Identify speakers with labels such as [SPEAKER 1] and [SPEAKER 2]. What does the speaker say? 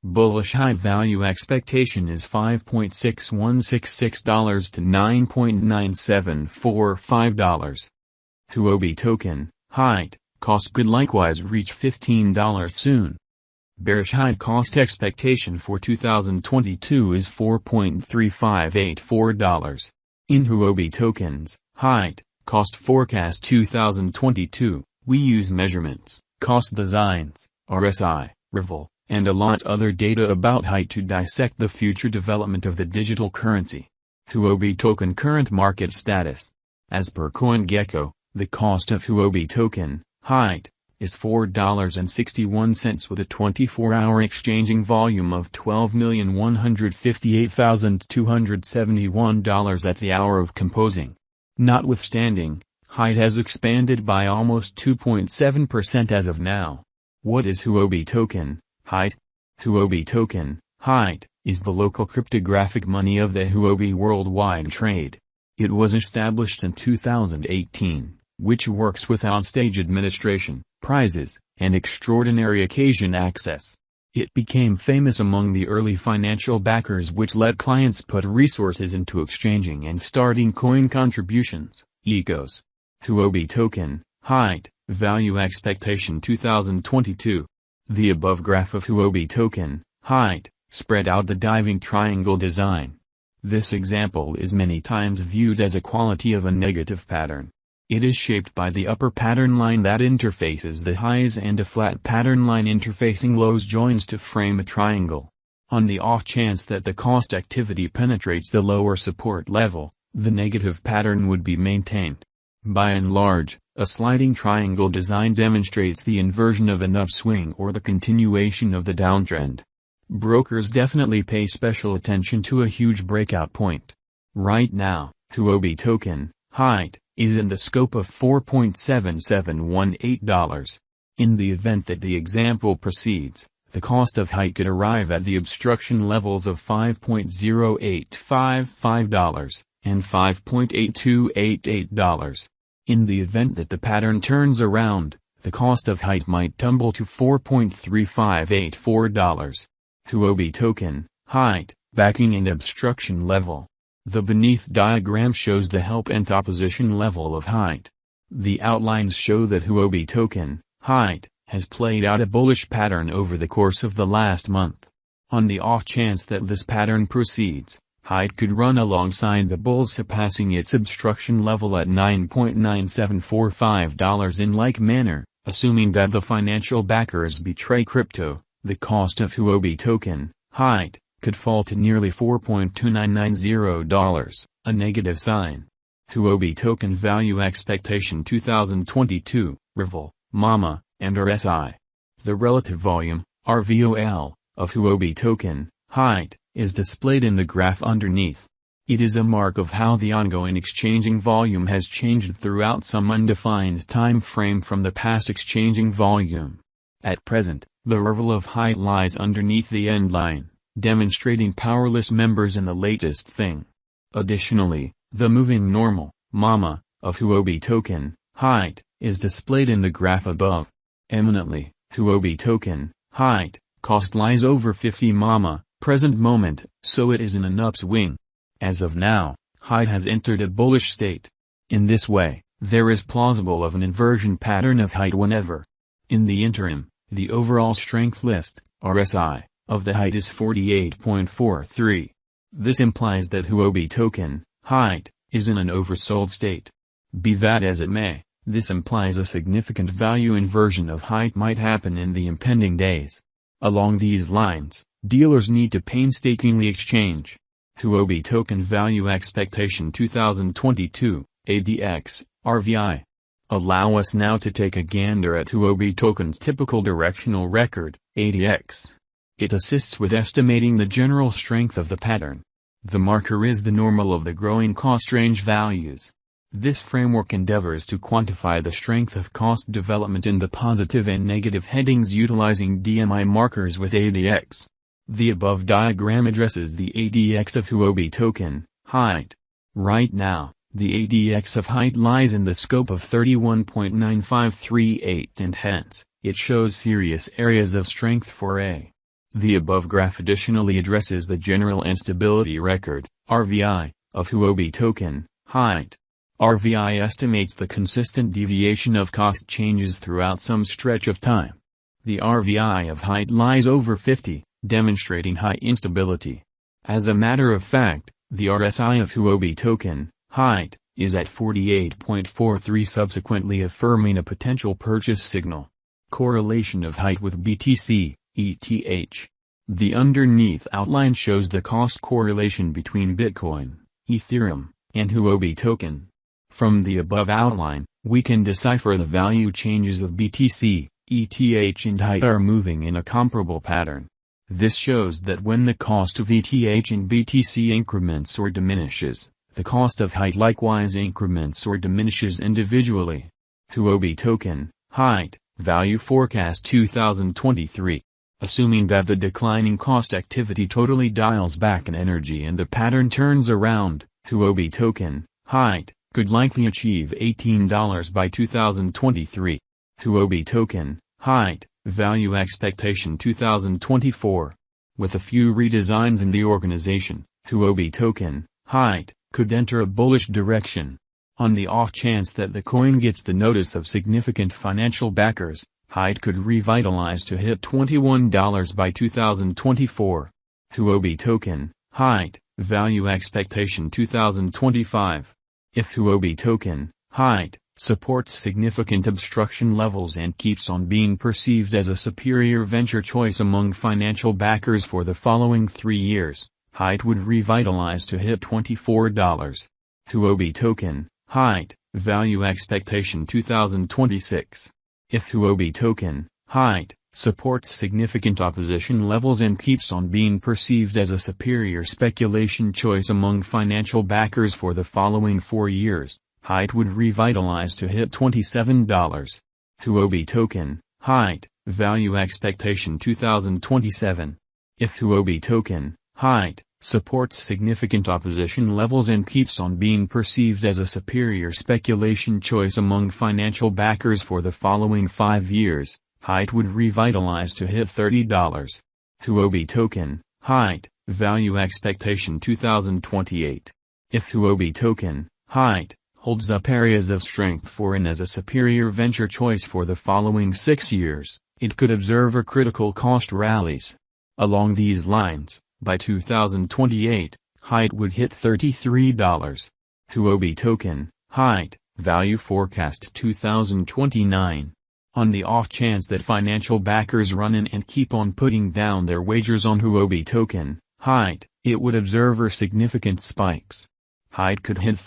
[SPEAKER 1] Bullish height value expectation is $5.6166 to $9.9745. HUOBI token, height, cost could likewise reach $15 soon. Bearish height cost expectation for 2022 is $4.3584. In HUOBI tokens, height, cost forecast 2022, we use measurements, cost designs, RSI, REVOL, and a lot other data about height to dissect the future development of the digital currency. HUOBI token current market status. As per CoinGecko, the cost of HUOBI token, height, is $4.61 with a 24-hour exchanging volume of $12,158,271 at the hour of composing. Notwithstanding, height has expanded by almost 2.7% as of now. What is HUOBI token, height? HUOBI token, height, is the local cryptographic money of the HUOBI worldwide trade. It was established in 2018, which works with onstage administration, prizes, and extraordinary occasion access. It became famous among the early financial backers, which let clients put resources into exchanging and starting coin contributions, ECOs. HUOBI token, height, value expectation 2022. The above graph of HUOBI token, height, spread out the diving triangle design. This example is many times viewed as a quality of a negative pattern. It is shaped by the upper pattern line that interfaces the highs and a flat pattern line interfacing lows joins to frame a triangle. On the off chance that the cost activity penetrates the lower support level, the negative pattern would be maintained. By and large, a sliding triangle design demonstrates the inversion of an upswing or the continuation of the downtrend. Brokers definitely pay special attention to a huge breakout point. Right now, HUOBI token, height, is in the scope of $4.7718. In the event that the example proceeds, the cost of height could arrive at the obstruction levels of $5.0855 and $5.8288. In the event that the pattern turns around, the cost of height might tumble to $4.3584. HUOBI token, height, backing and obstruction level. The beneath diagram shows the help and opposition level of height. The outlines show that HUOBI token, height, has played out a bullish pattern over the course of the last month. On the off chance that this pattern proceeds, height could run alongside the bulls, surpassing its obstruction level at $9.9745. In like manner, assuming that the financial backers betray crypto, the cost of HUOBI token, height, could fall to nearly $4.2990, a negative sign. HUOBI token value expectation 2022, REVOL, MAMA, and RSI. The relative volume, RVOL, of HUOBI token, height, is displayed in the graph underneath. It is a mark of how the ongoing exchanging volume has changed throughout some undefined time frame from the past exchanging volume. At present, the RVOL of height lies underneath the end line, demonstrating powerless members in the latest thing. Additionally, the moving normal, MAMA, of HUOBI token, height, is displayed in the graph above. Eminently, HUOBI token, height, cost lies over 50 MAMA, present moment, so it is in an upswing. As of now, height has entered a bullish state. In this way, there is plausible of an inversion pattern of height whenever. In the interim, the overall strength list, RSI, of the height is 48.43. This implies that HUOBI token, height, is in an oversold state. Be that as it may, this implies a significant value inversion of height might happen in the impending days. Along these lines, dealers need to painstakingly exchange. HUOBI token value expectation 2022, ADX, RVI. Allow us now to take a gander at HUOBI token's typical directional record, ADX. It assists with estimating the general strength of the pattern. The marker is the normal of the growing cost range values. This framework endeavors to quantify the strength of cost development in the positive and negative headings utilizing DMI markers with ADX. The above diagram addresses the ADX of HUOBI token, height. Right now, the ADX of height lies in the scope of 31.9538 and hence, it shows serious areas of strength for A. The above graph additionally addresses the general instability record, RVI, of HUOBI token, height. RVI estimates the consistent deviation of cost changes throughout some stretch of time. The RVI of height lies over 50, demonstrating high instability. As a matter of fact, the RSI of HUOBI token, height, is at 48.43, subsequently affirming a potential purchase signal. Correlation of height with BTC, ETH. The underneath outline shows the cost correlation between Bitcoin, Ethereum, and HUOBI token. From the above outline, we can decipher the value changes of BTC, ETH and height are moving in a comparable pattern. This shows that when the cost of ETH and BTC increments or diminishes, the cost of height likewise increments or diminishes individually. HUOBI token, height, value forecast 2023. Assuming that the declining cost activity totally dials back in energy and the pattern turns around, HUOBI token, height, could likely achieve $18 by 2023. HUOBI token, height, value expectation 2024. With a few redesigns in the organization, HUOBI token, height, could enter a bullish direction. On the off chance that the coin gets the notice of significant financial backers, height could revitalize to hit $21 by 2024. HUOBI token, height, value expectation 2025. If HUOBI token, height, supports significant obstruction levels and keeps on being perceived as a superior venture choice among financial backers for the following 3 years, height would revitalize to hit $24. HUOBI token, height, value expectation 2026. If HUOBI token, height, supports significant opposition levels and keeps on being perceived as a superior speculation choice among financial backers for the following 4 years, height would revitalize to hit $27. HUOBI token, height, value expectation 2027. If HUOBI token, height, supports significant opposition levels and keeps on being perceived as a superior speculation choice among financial backers for the following 5 years, height would revitalize to hit $30. HUOBI token, height, value expectation 2028. If HUOBI token, height, holds up areas of strength for and as a superior venture choice for the following 6 years, it could observe a critical cost rallies. Along these lines, by 2028, height would hit $33. HUOBI token, height, value forecast 2029. On the off chance that financial backers run in and keep on putting down their wagers on HUOBI token, height, it would observe significant spikes. Height could hit